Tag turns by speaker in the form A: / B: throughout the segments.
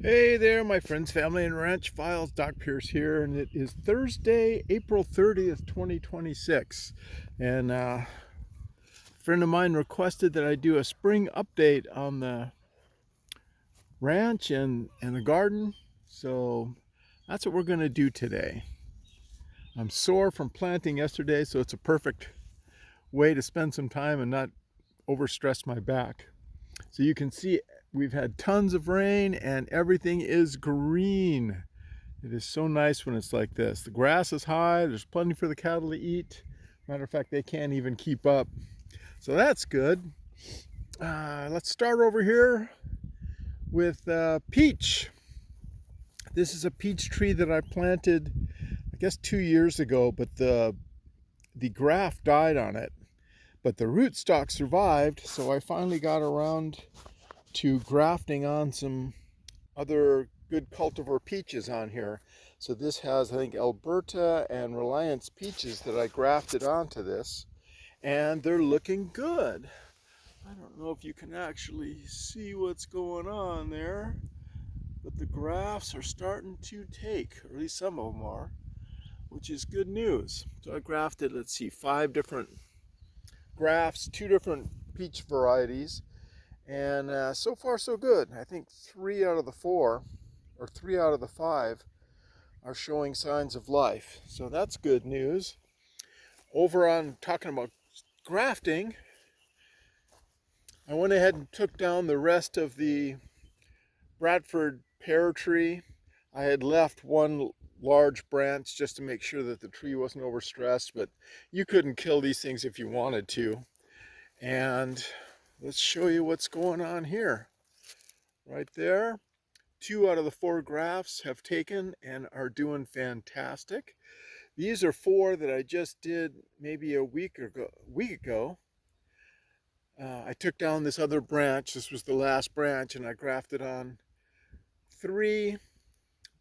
A: Hey there, my friends, family, and ranch files. Doc Pierce here, and it is Thursday, April 30th, 2026. And a friend of mine requested that I do a spring update on the ranch and the garden. So that's what we're going to do today. I'm sore from planting yesterday, so it's a perfect way to spend some time and not overstress my back. So you can see we've had tons of rain and everything is green. It is so nice when it's like this. The grass is high, there's plenty for the cattle to eat. Matter of fact, they can't even keep up. So that's good. Let's start over here with peach. This is a peach tree that I planted, I guess 2 years ago, but the graft died on it. But the rootstock survived, so I finally got around to grafting on some other good cultivar peaches on here. So this has, I think, Alberta and Reliance peaches that I grafted onto this, and they're looking good. I don't know if you can actually see what's going on there, but the grafts are starting to take, or at least some of them are, which is good news. So I grafted, let's see, 5 different grafts, 2 different peach varieties, and so far so good. I think 3 out of the 4, or 3 out of the 5, are showing signs of life. So that's good news. Over on talking about grafting, I went ahead and took down the rest of the Bradford pear tree. I had left one large branch just to make sure that the tree wasn't overstressed, but you couldn't kill these things if you wanted to. And let's show you what's going on here. Right there, 2 out of the 4 grafts have taken and are doing fantastic. These are 4 that I just did maybe a week ago. I took down this other branch. This was the last branch, and I grafted on 3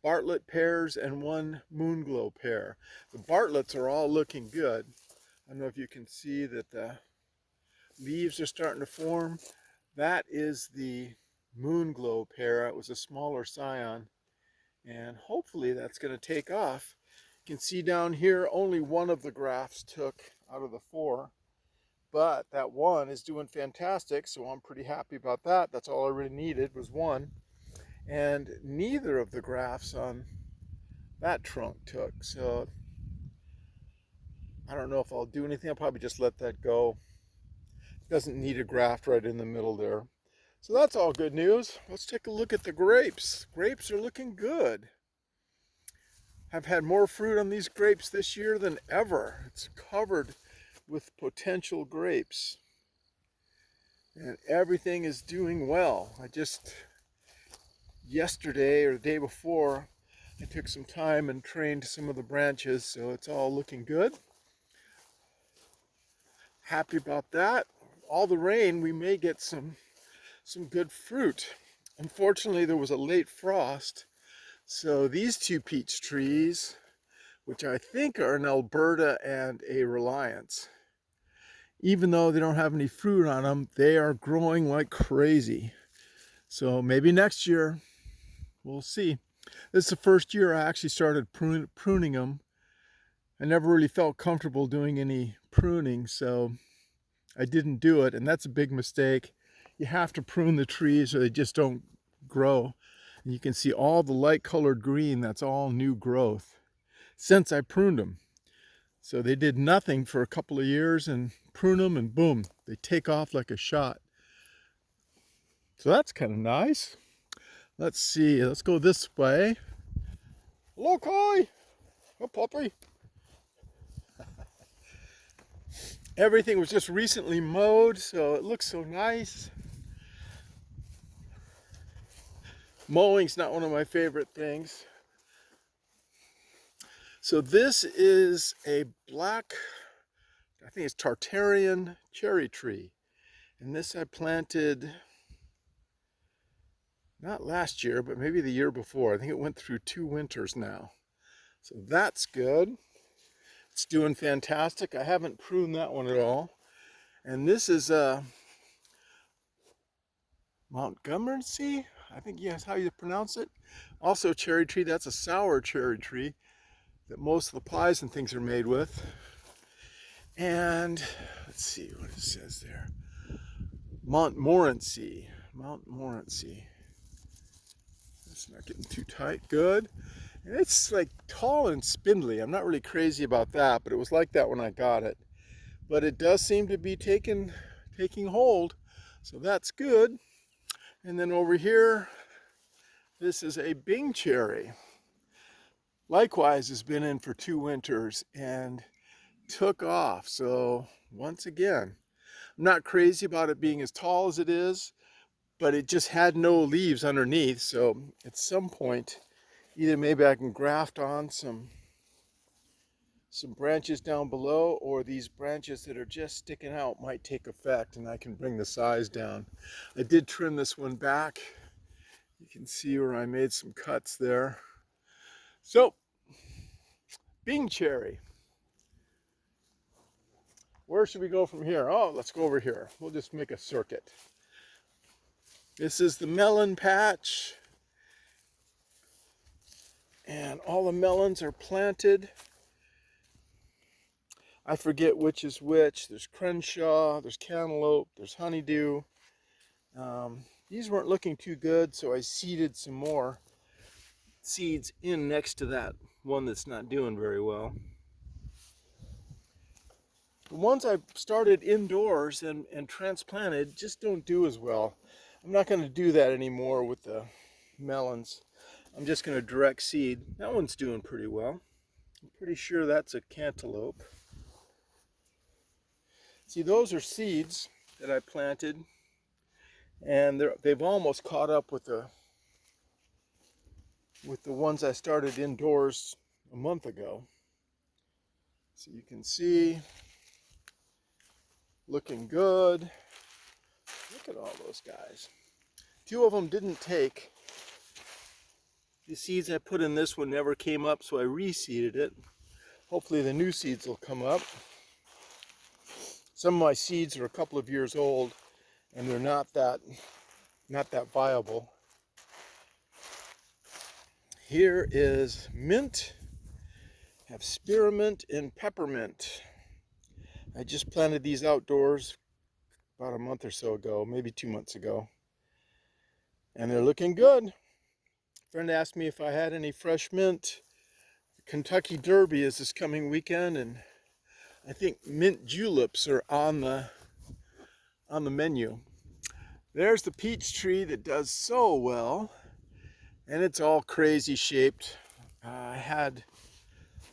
A: Bartlett pears and 1 Moonglow pear. The Bartletts are all looking good. I don't know if you can see that the leaves are starting to form. That is the Moonglow pear. It was a smaller scion, and hopefully that's going to take off. You can see down here only 1 of the grafts took out of the 4, but that 1 is doing fantastic, so I'm pretty happy about that. That's all I really needed was 1, and neither of the grafts on that trunk took, so I don't know if I'll do anything. I'll probably just let that go. It doesn't need a graft right in the middle there. So that's all good news. Let's take a look at the grapes. Grapes are looking good. I've had more fruit on these grapes this year than ever. It's covered with potential grapes. And everything is doing well. I just, yesterday or the day before, I took some time and trained some of the branches, so it's all looking good. Happy about that. All the rain, we may get some good fruit. Unfortunately, there was a late frost, so these 2 peach trees, which I think are an Alberta and a Reliance, even though they don't have any fruit on them, they are growing like crazy. So maybe next year, we'll see. This is the first year I actually started pruning them. I never really felt comfortable doing any pruning, so I didn't do it, and that's a big mistake. You have to prune the trees or they just don't grow. And you can see all the light colored green, that's all new growth since I pruned them. So they did nothing for a couple of years, and prune them and boom, they take off like a shot. So that's kind of nice. Let's see, let's go this way. Hello, Kai. Oh, puppy. Everything was just recently mowed, so it looks so nice. Mowing's not one of my favorite things. So this is a black, I think it's Tartarian cherry tree. And this I planted, not last year, but maybe the year before. I think it went through 2 winters now. So that's good. It's doing fantastic. I haven't pruned that one at all. And this is a Montgomery. I think yes, how you pronounce it. Also cherry tree, that's a sour cherry tree that most of the pies and things are made with. And let's see what it says there. Montmorency. Montmorency. It's not getting too tight. Good. And it's like tall and spindly. I'm not really crazy about that, but it was like that when I got it. But it does seem to be taking hold, so that's good. And then over here, this is a Bing cherry. Likewise, has been in for 2 winters and took off. So once again, I'm not crazy about it being as tall as it is, but it just had no leaves underneath. So at some point, either maybe I can graft on some branches down below, or these branches that are just sticking out might take effect and I can bring the size down. I did trim this one back. You can see where I made some cuts there. So, Bing cherry. Where should we go from here? Oh, let's go over here. We'll just make a circuit. This is the melon patch. And all the melons are planted. I forget which is which. There's Crenshaw, there's Cantaloupe, there's Honeydew. These weren't looking too good, so I seeded some more seeds in next to that one that's not doing very well. The ones I started indoors and transplanted just don't do as well. I'm not going to do that anymore with the melons. I'm just going to direct seed. That one's doing pretty well. I'm pretty sure that's a cantaloupe. See, those are seeds that I planted, and they've almost caught up with the ones I started indoors a month ago. So you can see, looking good. Look at all those guys. 2 of them didn't take. The seeds I put in this one never came up, so I reseeded it. Hopefully the new seeds will come up. Some of my seeds are a couple of years old, and they're not that viable. Here is mint. I have spearmint and peppermint. I just planted these outdoors about a month or so ago, maybe 2 months ago. And they're looking good. A friend asked me if I had any fresh mint. Kentucky Derby is this coming weekend, and I think mint juleps are on the menu. There's the peach tree that does so well, and it's all crazy shaped. I had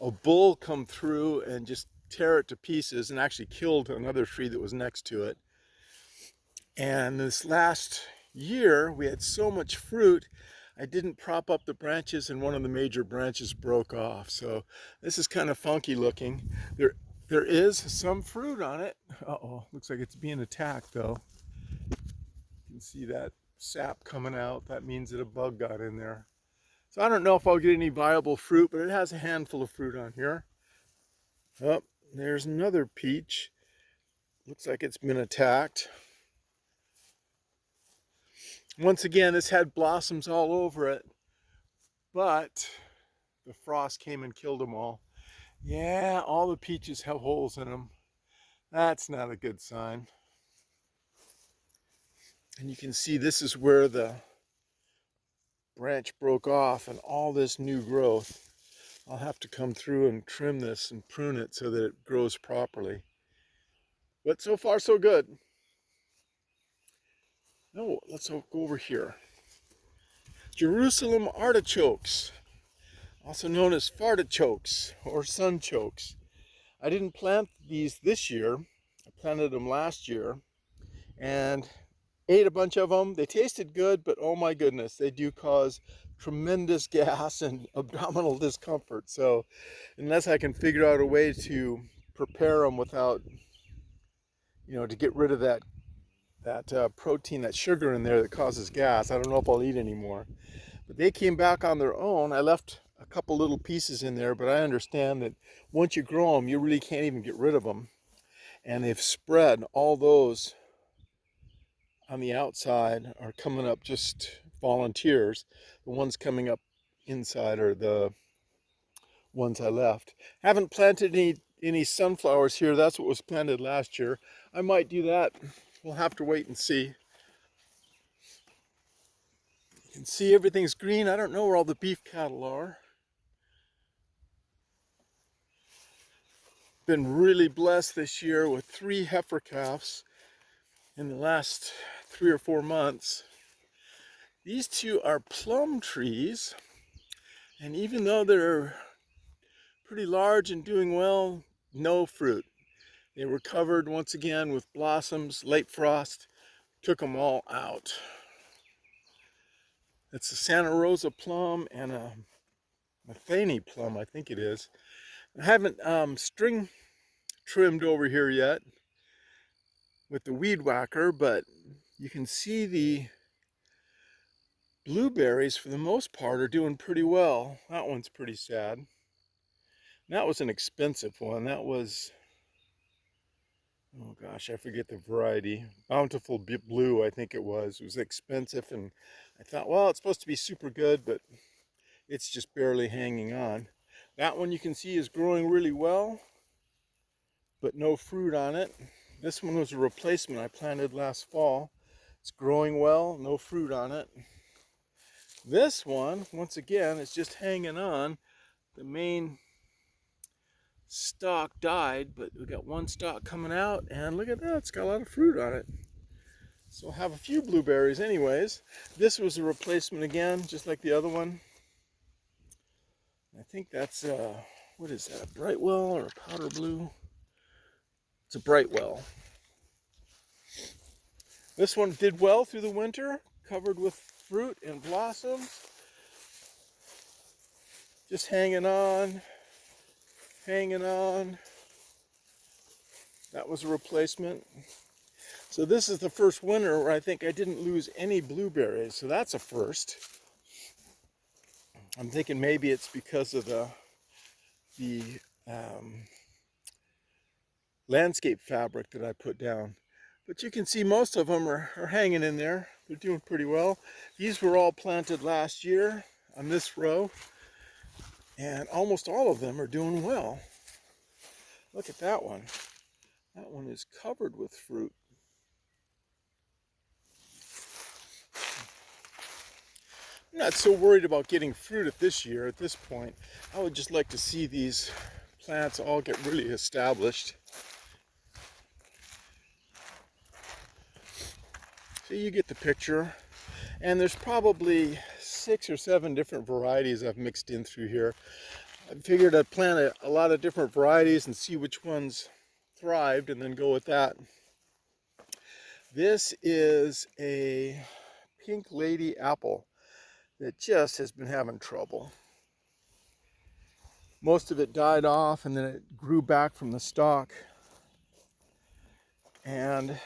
A: a bull come through and just tear it to pieces and actually killed another tree that was next to it. And this last year we had so much fruit, I didn't prop up the branches and one of the major branches broke off. So this is kind of funky looking. There is some fruit on it. Uh-oh, looks like it's being attacked though. You can see that sap coming out. That means that a bug got in there. So I don't know if I'll get any viable fruit, but it has a handful of fruit on here. Oh, there's another peach. Looks like it's been attacked. Once again, this had blossoms all over it, but the frost came and killed them all. Yeah, all the peaches have holes in them. That's not a good sign. And you can see this is where the branch broke off and all this new growth. I'll have to come through and trim this and prune it so that it grows properly. But so far so good. No, let's go over here. Jerusalem artichokes, also known as fartichokes or sunchokes. I didn't plant these this year. I planted them last year and ate a bunch of them. They tasted good, but oh my goodness, they do cause tremendous gas and abdominal discomfort. So unless I can figure out a way to prepare them without, to get rid of that protein, that sugar in there that causes gas, I don't know if I'll eat anymore. But they came back on their own. I left a couple little pieces in there, but I understand that once you grow them, you really can't even get rid of them. And they've spread. All those on the outside are coming up just volunteers. The ones coming up inside are the ones I left. Haven't planted any sunflowers here. That's what was planted last year. I might do that. We'll have to wait and see. You can see everything's green. I don't know where all the beef cattle are. Been really blessed this year with 3 heifer calves in the last 3 or 4 months. These 2 are plum trees, and even though they're pretty large and doing well, no fruit. They were covered once again with blossoms, late frost, took them all out. It's a Santa Rosa plum and a Matheny plum, I think it is. I haven't string trimmed over here yet with the weed whacker, but you can see the blueberries for the most part are doing pretty well. That one's pretty sad. That was an expensive one. That was, oh gosh, I forget the variety. Bountiful Blue, I think it was. It was expensive, and I thought, well, it's supposed to be super good, but it's just barely hanging on. That one you can see is growing really well, but no fruit on it. This one was a replacement I planted last fall. It's growing well, no fruit on it. This one, once again, is just hanging on. The main stalk died, but we got one stalk coming out, and look at that, it's got a lot of fruit on it. So I'll have a few blueberries anyways. This was a replacement again, just like the other one. I think that's, what is that, a Brightwell or a powder blue? It's a Brightwell. This one did well through the winter, covered with fruit and blossoms. Just hanging on, hanging on. That was a replacement. So this is the first winter where I think I didn't lose any blueberries, so that's a first. I'm thinking maybe it's because of the landscape fabric that I put down. But you can see most of them are hanging in there. They're doing pretty well. These were all planted last year on this row, and almost all of them are doing well. Look at that one. That one is covered with fruit. I'm not so worried about getting fruit at this year, at this point. I would just like to see these plants all get really established. So you get the picture. And there's probably 6 or 7 different varieties I've mixed in through here. I figured I'd plant a lot of different varieties and see which ones thrived and then go with that. This is a Pink Lady apple that just has been having trouble. Most of it died off and then it grew back from the stalk. And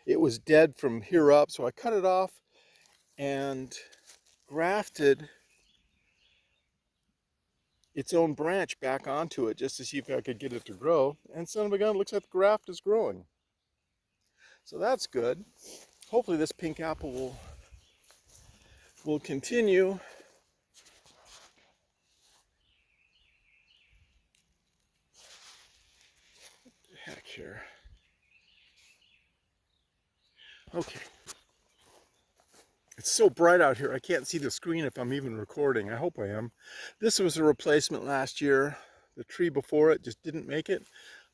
A: it was dead from here up, so I cut it off and grafted its own branch back onto it just to see if I could get it to grow. And son of a gun, it looks like the graft is growing. So that's good. Hopefully this pink apple will continue. What the heck here? Okay. It's so bright out here, I can't see the screen if I'm even recording. I hope I am. This was a replacement last year. The tree before it just didn't make it.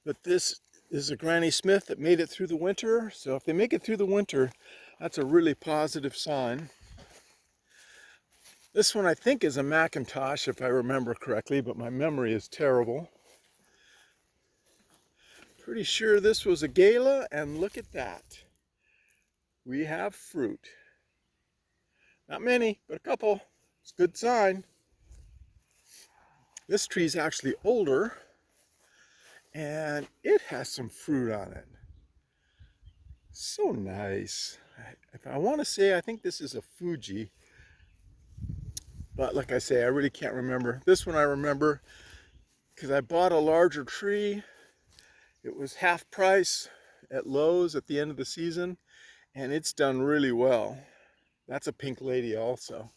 A: But this is a Granny Smith that made it through the winter. So if they make it through the winter, that's a really positive sign. This one I think is a Macintosh, if I remember correctly, but my memory is terrible. Pretty sure this was a Gala, and look at that. We have fruit. Not many, but a couple. It's a good sign. This tree is actually older, and it has some fruit on it. So nice. If I want to say, I think this is a Fuji. But like I say, I really can't remember. This one I remember because I bought a larger tree. It was half price at Lowe's at the end of the season, and it's done really well. That's a pink lady also.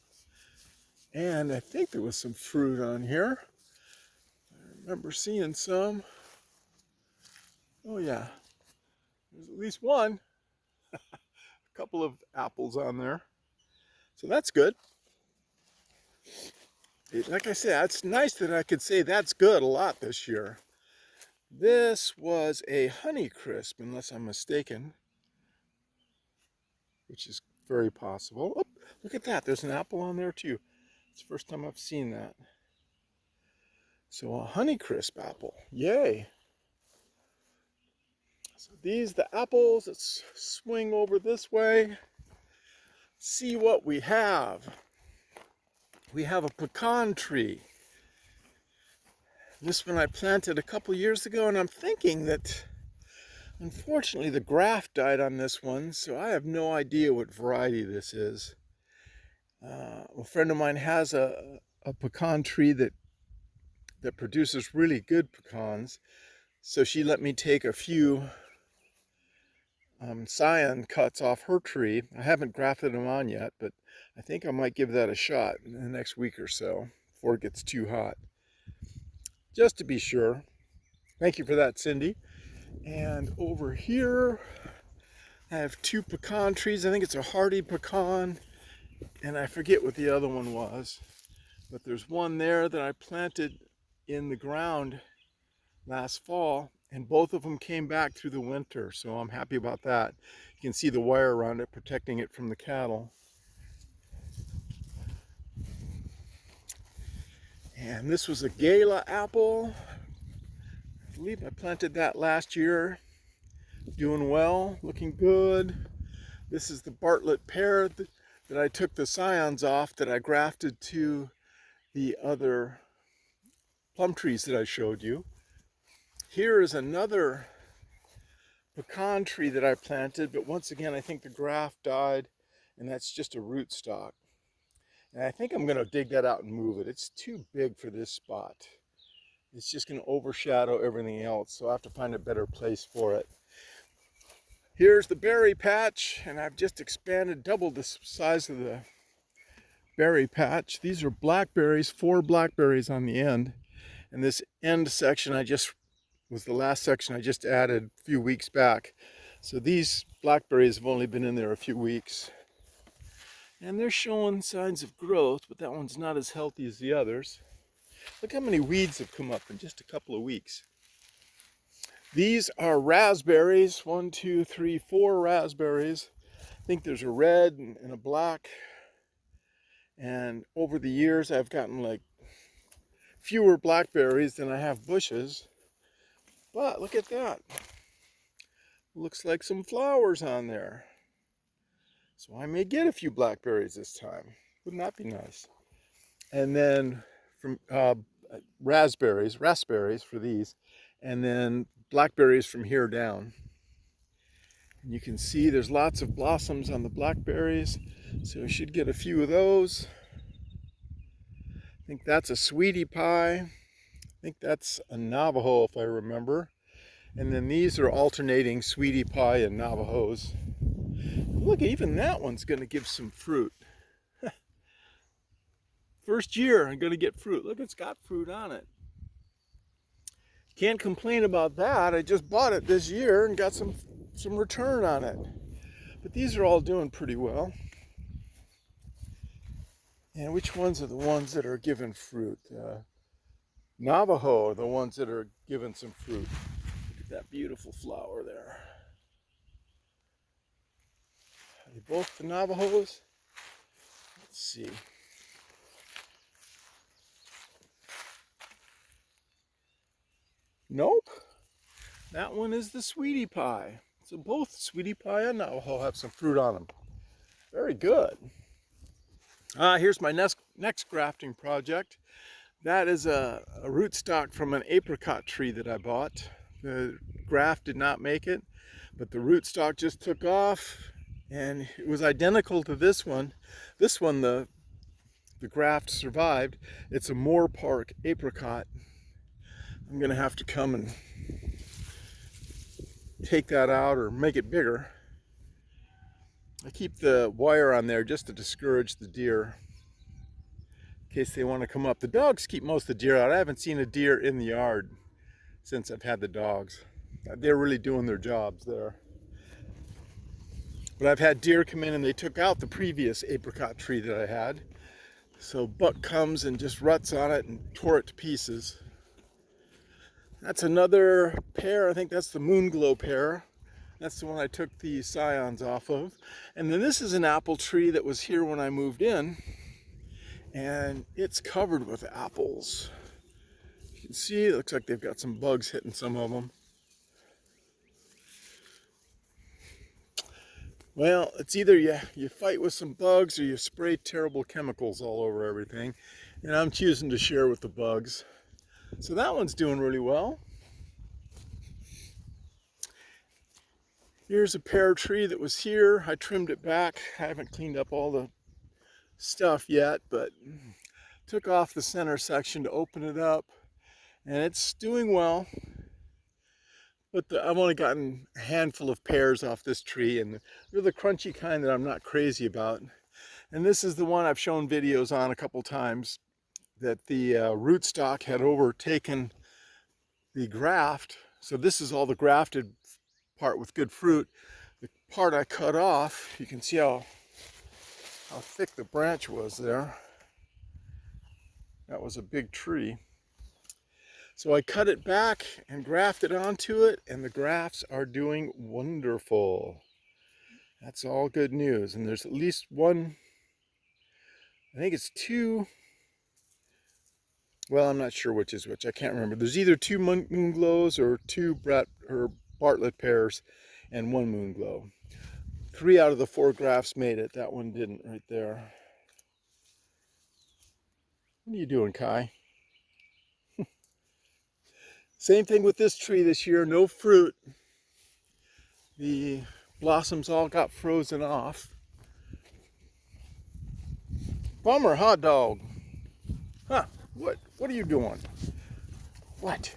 A: And I think there was some fruit on here. I remember seeing some. Oh yeah, there's at least one. A couple of apples on there. So that's good. Like I said, it's nice that I could say that's good a lot this year. This was a Honeycrisp, unless I'm mistaken, which is very possible. Oh, look at that. There's an apple on there too. It's the first time I've seen that. So a Honeycrisp apple. Yay. So these the apples. Let's swing over this way. See what we have. We have a pecan tree. This one I planted a couple years ago, and I'm thinking that unfortunately the graft died on this one, so I have no idea what variety this is. A friend of mine has a pecan tree that produces really good pecans, so she let me take a few scion cuts off her tree. I haven't grafted them on yet, but I think I might give that a shot in the next week or so before it gets too hot, just to be sure. Thank you for that, Cindy. And over here I have two pecan trees. I think it's a hardy pecan, and I forget what the other one was, but there's one there that I planted in the ground last fall, and both of them came back through the winter, so I'm happy about that. You can see the wire around it protecting it from the cattle. And this was a Gala apple. I believe I planted that last year. Doing well, looking good. This is the Bartlett pear that I took the scions off that I grafted to the other plum trees that I showed you. Here is another pecan tree that I planted, but once again I think the graft died, and that's just a rootstock. And I think I'm going to dig that out and move it. It's too big for this spot. It's just going to overshadow everything else, so I have to find a better place for it. Here's the berry patch, and I've just expanded, doubled the size of the berry patch. These are blackberries, 4 blackberries on the end. And this end section was the last section I just added a few weeks back. So these blackberries have only been in there a few weeks. And they're showing signs of growth, but that one's not as healthy as the others. Look how many weeds have come up in just a couple of weeks. These are raspberries, 1, 2, 3, 4 raspberries. I think there's a red and a black. And over the years, I've gotten like fewer blackberries than I have bushes. But look at that. Looks like some flowers on there. So I may get a few blackberries this time. Wouldn't that be nice? And then from raspberries for these, and then blackberries from here down. And you can see there's lots of blossoms on the blackberries, so I should get a few of those. I think that's a sweetie pie. I think that's a Navajo if I remember. And then these are alternating sweetie pie and Navajos. Look, even that one's going to give some fruit. First year I'm going to get fruit. Look, it's got fruit on it. Can't complain about that. I just bought it this year and got some return on it. But these are all doing pretty well. And which ones are the ones that are giving fruit? Navajo are the ones that are giving some fruit. Look at that beautiful flower there. Are they both the Navajos? Let's see. Nope. That one is the sweetie pie. So both sweetie pie and Navajo have some fruit on them. Very good. Here's my next grafting project. That is a rootstock from an apricot tree that I bought. The graft did not make it, but the rootstock just took off, and it was identical to this one. This one, the graft survived. It's a Moore Park apricot. I'm gonna have to come and take that out or make it bigger. I keep the wire on there just to discourage the deer in case they want to come up. The dogs keep most of the deer out. I haven't seen a deer in the yard since I've had the dogs. They're really doing their jobs there. But I've had deer come in and they took out the previous apricot tree that I had. So buck comes and just ruts on it and tore it to pieces. That's another pear. I think that's the Moonglow pear. That's the one I took the scions off of. And then this is an apple tree that was here when I moved in. And it's covered with apples. You can see it looks like they've got some bugs hitting some of them. Well, it's either you fight with some bugs or you spray terrible chemicals all over everything. And I'm choosing to share with the bugs. So that one's doing really well. Here's a pear tree that was here. I trimmed it back. I haven't cleaned up all the stuff yet, but took off the center section to open it up. And it's doing well. But I've only gotten a handful of pears off this tree, and they're the crunchy kind that I'm not crazy about. And this is the one I've shown videos on a couple times, that the rootstock had overtaken the graft. So this is all the grafted part with good fruit. The part I cut off, you can see how thick the branch was there. That was a big tree. So I cut it back and grafted onto it, and the grafts are doing wonderful. That's all good news. And there's at least one, I think it's two, well, I'm not sure which is which. I can't remember. There's either two Moonglows or two Bartlett pears and one Moonglow. 3 out of the 4 grafts made it. That one didn't right there. What are you doing, Kai? Same thing with this tree this year, no fruit. The blossoms all got frozen off. Bummer hot dog. Huh, what are you doing? What?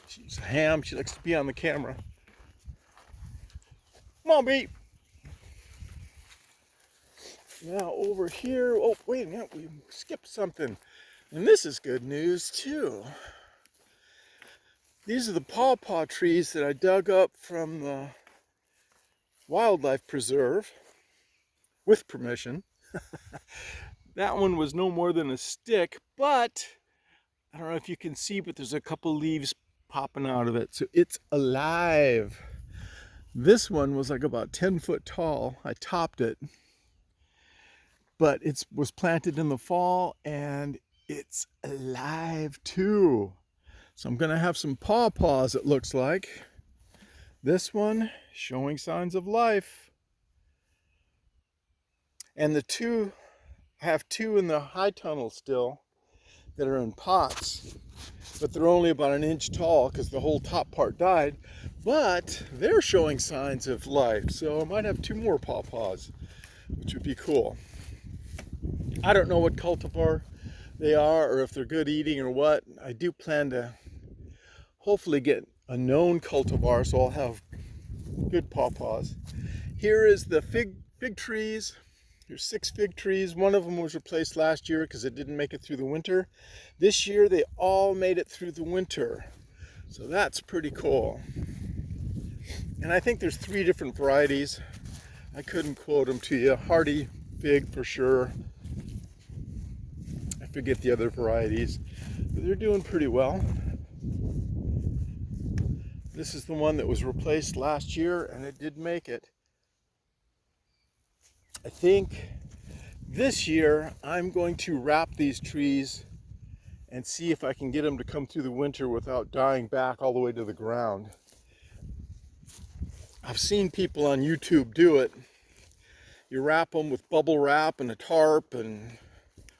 A: She's a ham, she likes to be on the camera. Come on, Beep. Now over here, oh wait a minute, we skipped something. And this is good news too. These are the pawpaw trees that I dug up from the wildlife preserve with permission. That one was no more than a stick, but I don't know if you can see, but there's a couple leaves popping out of it. So it's alive. This one was like about 10 foot tall. I topped it. But it was planted in the fall and it's alive too. So I'm gonna have some pawpaws, it looks like. This one showing signs of life. And I have 2 in the high tunnel still that are in pots, but they're only about 1 inch tall because the whole top part died, but they're showing signs of life. So I might have 2 more pawpaws, which would be cool. I don't know what cultivar they are or if they're good eating or what. I do plan to hopefully get a known cultivar, so I'll have good pawpaws. Here is the fig trees. There's 6 fig trees. One of them was replaced last year because it didn't make it through the winter. This year they all made it through the winter. So that's pretty cool. And I think there's 3 different varieties. I couldn't quote them to you. Hardy fig for sure. I forget the other varieties, but they're doing pretty well. This is the one that was replaced last year and it did make it. I think this year I'm going to wrap these trees and see if I can get them to come through the winter without dying back all the way to the ground. I've seen people on YouTube do it. You wrap them with bubble wrap and a tarp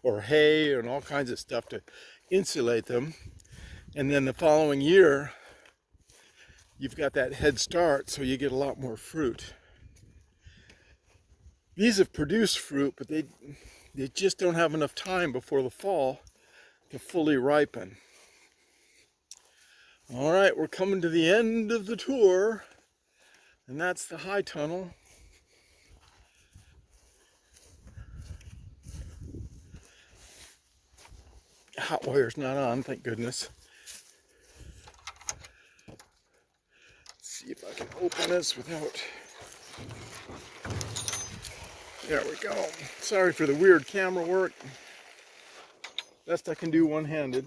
A: or hay and all kinds of stuff to insulate them. And then the following year, you've got that head start, so you get a lot more fruit. These have produced fruit, but they just don't have enough time before the fall to fully ripen. All right, we're coming to the end of the tour, and that's the high tunnel. Hot wire's not on, thank goodness. Let's see if I can open this without... There we go. Sorry for the weird camera work. Best I can do one-handed.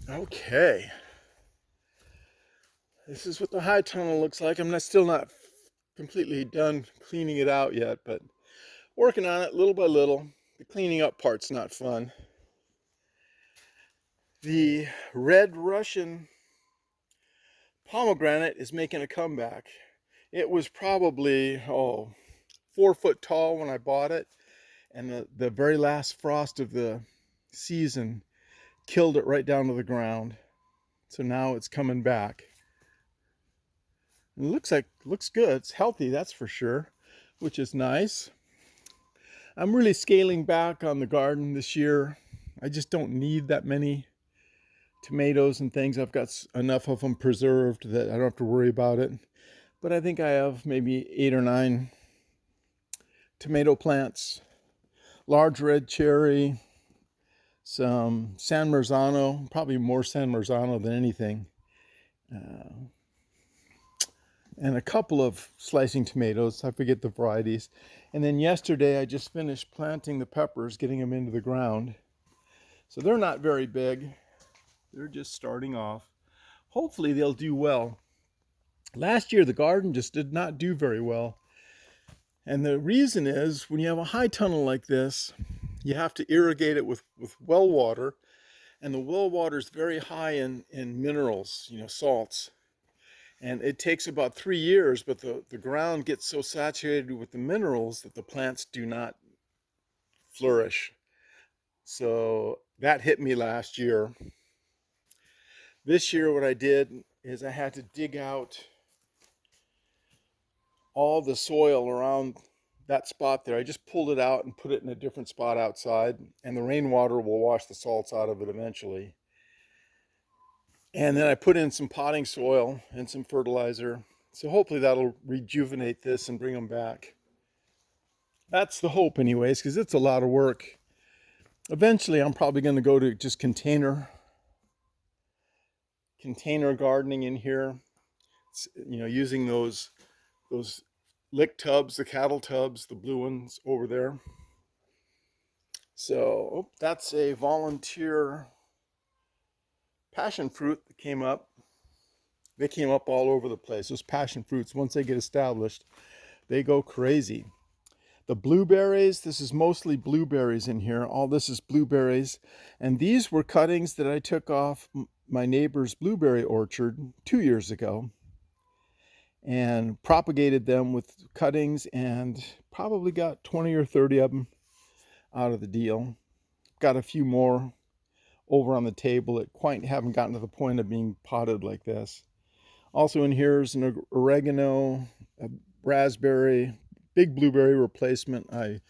A: Okay. This is what the high tunnel looks like. I'm still not completely done cleaning it out yet, but working on it little by little. The cleaning up part's not fun. The red Russian pomegranate is making a comeback. It was probably 4 foot tall when I bought it, and the very last frost of the season killed it right down to the ground. So now it's coming back. It looks good. It's healthy, that's for sure, which is nice. I'm really scaling back on the garden this year. I just don't need that many tomatoes and things. I've got enough of them preserved that I don't have to worry about it. But I think I have maybe 8 or 9 tomato plants, large red cherry, some San Marzano, probably more San Marzano than anything, and a couple of slicing tomatoes. I forget the varieties. And then yesterday I just finished planting the peppers, getting them into the ground. So they're not very big. They're just starting off. Hopefully they'll do well. Last year the garden just did not do very well. And the reason is, when you have a high tunnel like this, you have to irrigate it with well water. And the well water is very high in minerals, salts. And it takes about 3 years, but the ground gets so saturated with the minerals that the plants do not flourish. So that hit me last year. This year what I did is I had to dig out all the soil around that spot there. I just pulled it out and put it in a different spot outside, and the rainwater will wash the salts out of it eventually. And then I put in some potting soil and some fertilizer. So hopefully that'll rejuvenate this and bring them back. That's the hope anyways, because it's a lot of work. Eventually I'm probably going to go to just container gardening in here. Using those lick tubs, the cattle tubs, the blue ones over there. So that's a volunteer passion fruit that came up. They came up all over the place. Those passion fruits, once they get established, they go crazy. The blueberries, this is mostly blueberries in here. All this is blueberries. And these were cuttings that I took off my neighbor's blueberry orchard 2 years ago and propagated them with cuttings, and probably got 20 or 30 of them out of the deal. Got a few more over on the table that quite haven't gotten to the point of being potted like this. Also in here is an oregano, a raspberry, big blueberry replacement I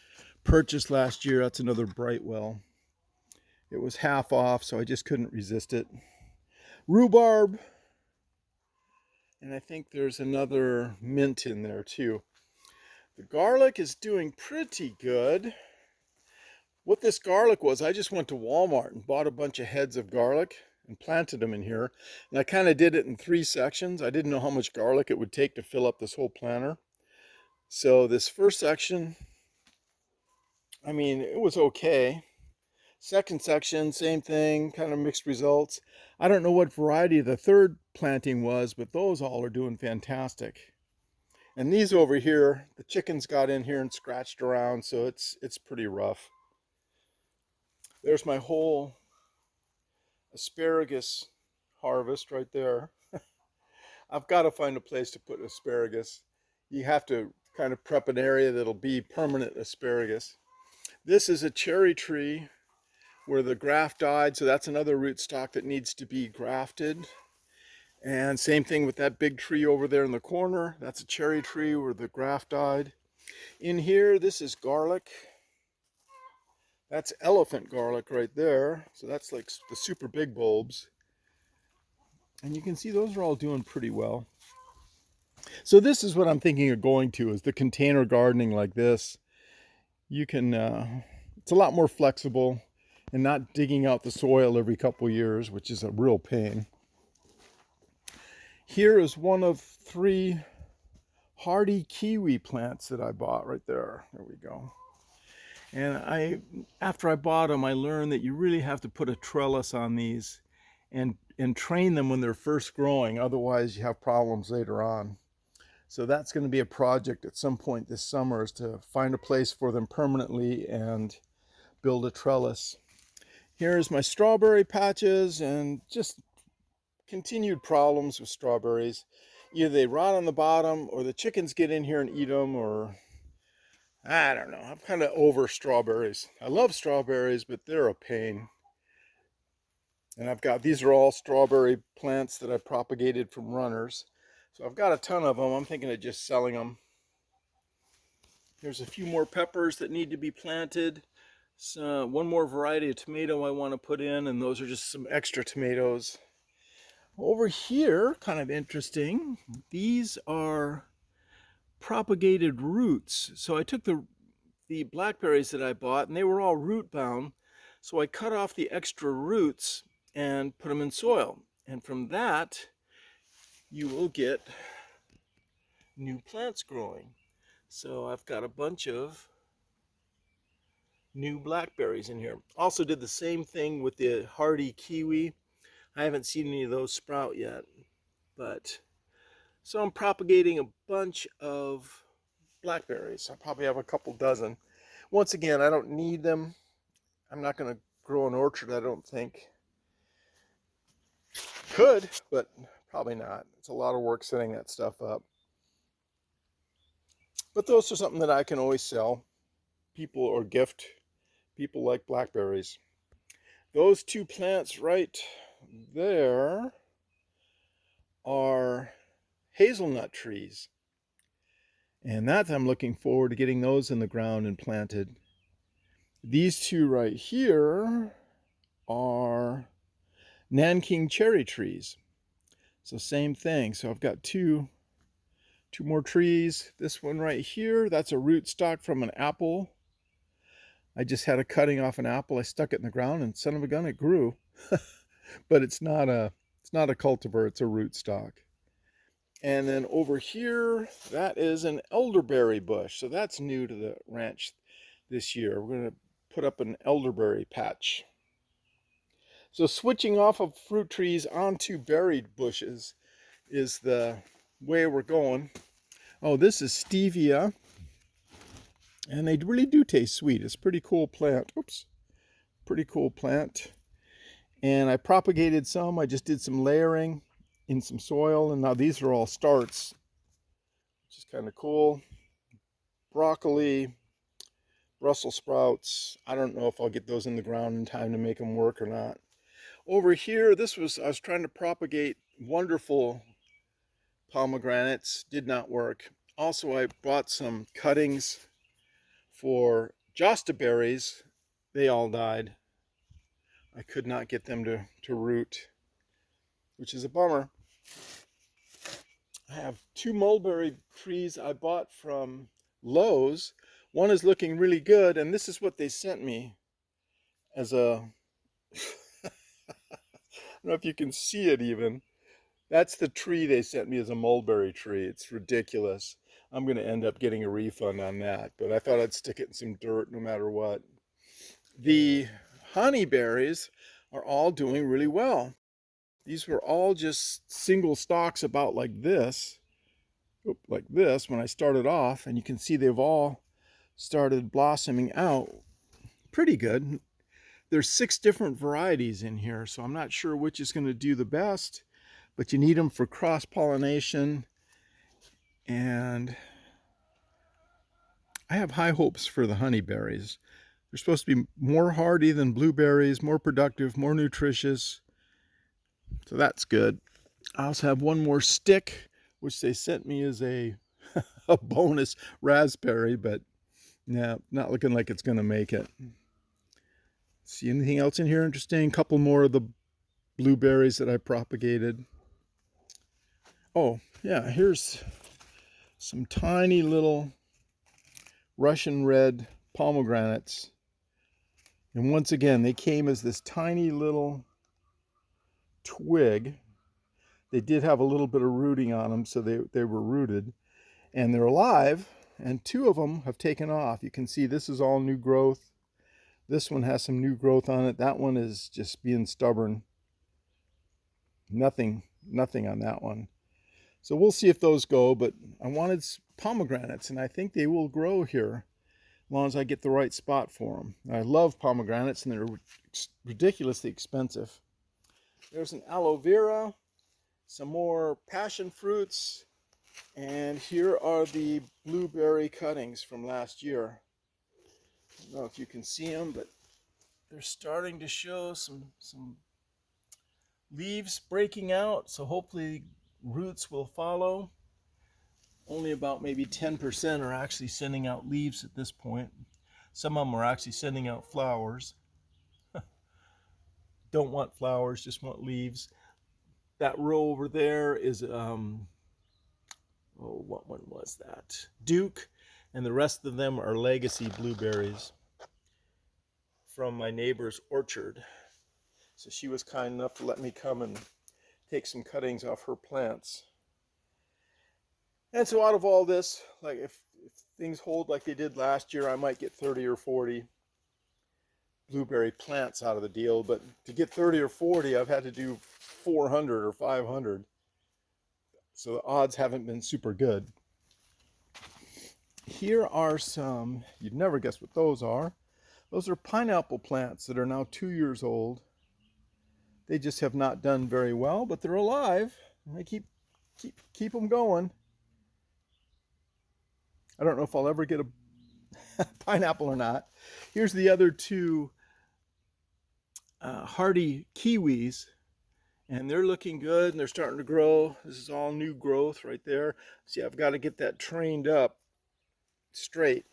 A: purchased last year. That's another Brightwell. It was half off, so I just couldn't resist it. Rhubarb, and I think there's another mint in there too. The garlic is doing pretty good. What this garlic was, I just went to Walmart and bought a bunch of heads of garlic and planted them in here. And I kind of did it in 3 sections. I didn't know how much garlic it would take to fill up this whole planter. So this first section, it was okay. Second section, same thing, kind of mixed results. I don't know what variety the third planting was, but those all are doing fantastic. And these over here, the chickens got in here and scratched around, so it's pretty rough. There's my whole asparagus harvest right there. I've got to find a place to put asparagus. You have to kind of prep an area that'll be permanent asparagus. This is a cherry tree where the graft died, so that's another rootstock that needs to be grafted. And same thing with that big tree over there in the corner. That's a cherry tree where the graft died. In here, this is garlic. That's elephant garlic right there. So that's like the super big bulbs. And you can see those are all doing pretty well. So this is what I'm thinking of going to, is the container gardening like this. You can, it's a lot more flexible and not digging out the soil every couple years, which is a real pain. Here is one of 3 hardy kiwi plants that I bought right there. There we go. And after I bought them, I learned that you really have to put a trellis on these and train them when they're first growing. Otherwise, you have problems later on. So that's going to be a project at some point this summer, is to find a place for them permanently and build a trellis. Here's my strawberry patches, and just continued problems with strawberries. Either they rot on the bottom, or the chickens get in here and eat them, or I don't know. I'm kind of over strawberries. I love strawberries, but they're a pain. And these are all strawberry plants that I propagated from runners. So I've got a ton of them. I'm thinking of just selling them. There's a few more peppers that need to be planted. So one more variety of tomato I want to put in, and those are just some extra tomatoes. Over here, kind of interesting, these are propagated roots. So I took the blackberries that I bought, and they were all root bound. So I cut off the extra roots and put them in soil. And from that, you will get new plants growing. So I've got a bunch of new blackberries in here. Also did the same thing with the hardy kiwi. I haven't seen any of those sprout yet, but so I'm propagating a bunch of blackberries. I probably have a couple dozen. Once again, I don't need them. I'm not going to grow an orchard, I don't think. Could, but probably not. It's a lot of work setting that stuff up. But those are something that I can always sell people or gift people like blackberries. Those 2 plants right there are hazelnut trees. And that I'm looking forward to getting those in the ground and planted. These 2 right here are Nanking cherry trees. So same thing. So I've got two more trees. This one right here, that's a rootstock from an apple. I just had a cutting off an apple. I stuck it in the ground, and son of a gun, it grew. But it's not a cultivar, it's a rootstock. And then over here, that is an elderberry bush. So that's new to the ranch this year. We're going to put up an elderberry patch. So switching off of fruit trees onto berry bushes is the way we're going. Oh, this is stevia. And they really do taste sweet. It's a pretty cool plant. Oops. Pretty cool plant. And I propagated some. I just did some layering in some soil. And now these are all starts, which is kind of cool. Broccoli, Brussels sprouts. I don't know if I'll get those in the ground in time to make them work or not. Over here, I was trying to propagate wonderful pomegranates. Did not work. Also, I bought some cuttings for Josta berries. They all died. I could not get them to root, which is a bummer. I have 2 mulberry trees I bought from Lowe's. One is looking really good, and this is what they sent me as a I don't know if you can see it even. That's the tree they sent me as a mulberry tree. It's ridiculous. I'm going to end up getting a refund on that, but I thought I'd stick it in some dirt no matter what. The honeyberries are all doing really well. These were all just single stalks about like this when I started off, and you can see they've all started blossoming out pretty good. There's 6 different varieties in here, so I'm not sure which is going to do the best, but you need them for cross-pollination, and I have high hopes for the honeyberries. They're supposed to be more hardy than blueberries, more productive, more nutritious, so that's good. I also have one more stick, which they sent me as a bonus raspberry, but yeah, not looking like it's going to make it. See anything else in here interesting? A couple more of the blueberries that I propagated. Oh, yeah, here's some tiny little Russian red pomegranates. And once again, they came as this tiny little twig. They did have a little bit of rooting on them, so they were rooted. And they're alive, and two of them have taken off. You can see this is all new growth. This one has some new growth on it. That one is just being stubborn. Nothing on that one. So we'll see if those go, but I wanted pomegranates, and I think they will grow here as long as I get the right spot for them. I love pomegranates, and they're ridiculously expensive. There's an aloe vera, some more passion fruits, and here are the blueberry cuttings from last year. I don't know if you can see them, but they're starting to show some leaves breaking out, so hopefully roots will follow. Only about maybe 10% are actually sending out leaves at this point. Some of them are actually sending out flowers. Don't want flowers, just want leaves. That row over there is, what one was that? Duke, and the rest of them are legacy blueberries from my neighbor's orchard. So she was kind enough to let me come and take some cuttings off her plants. And so out of all this, like if things hold like they did last year, I might get 30 or 40 blueberry plants out of the deal. But to get 30 or 40, I've had to do 400 or 500. So the odds haven't been super good. Here are some, you'd never guess what those are. Those are pineapple plants that are now 2 years old. They just have not done very well, but they're alive. I keep them going. I don't know if I'll ever get a pineapple or not. Here's the other two hardy kiwis, and they're looking good, and they're starting to grow. This is all new growth right there. See, I've got to get that trained up straight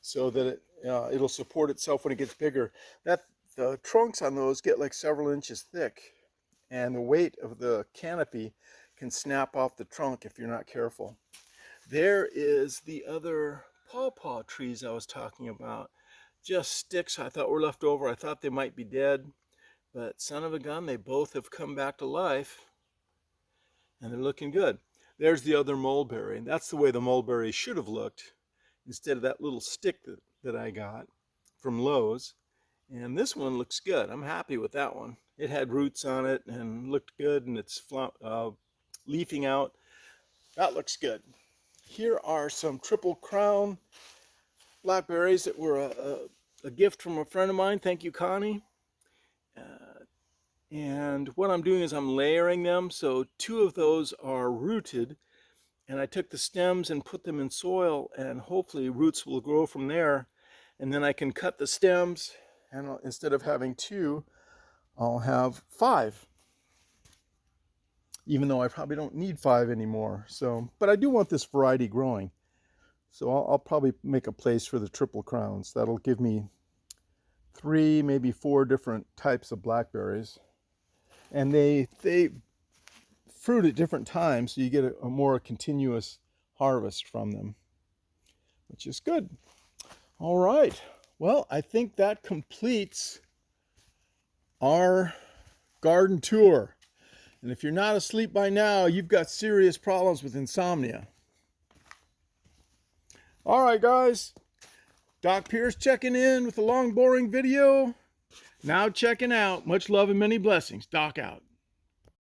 A: so that it'll support itself when it gets bigger. The trunks on those get like several inches thick, and the weight of the canopy can snap off the trunk if you're not careful. There is the other pawpaw trees I was talking about. Just sticks I thought were left over. I thought they might be dead, but son of a gun, they both have come back to life, and they're looking good. There's the other mulberry, and that's the way the mulberry should have looked instead of that little stick that I got from Lowe's. And this one looks good. I'm happy with that one. It had roots on it and looked good, and it's leafing out. That looks good. Here are some Triple Crown blackberries that were a gift from a friend of mine. Thank you, Connie. And what I'm doing is I'm layering them. So two of those are rooted, and I took the stems and put them in soil, and hopefully roots will grow from there. And then I can cut the stems, and instead of having 2, I'll have 5. Even though I probably don't need 5 anymore. So, but I do want this variety growing. So I'll probably make a place for the Triple Crowns. That'll give me 3, maybe 4 different types of blackberries. And they fruit at different times, so you get a more continuous harvest from them, which is good. All right. Well, I think that completes our garden tour. And if you're not asleep by now, you've got serious problems with insomnia. All right, guys. Doc Pierce checking in with a long, boring video. Now checking out. Much love and many blessings. Doc out.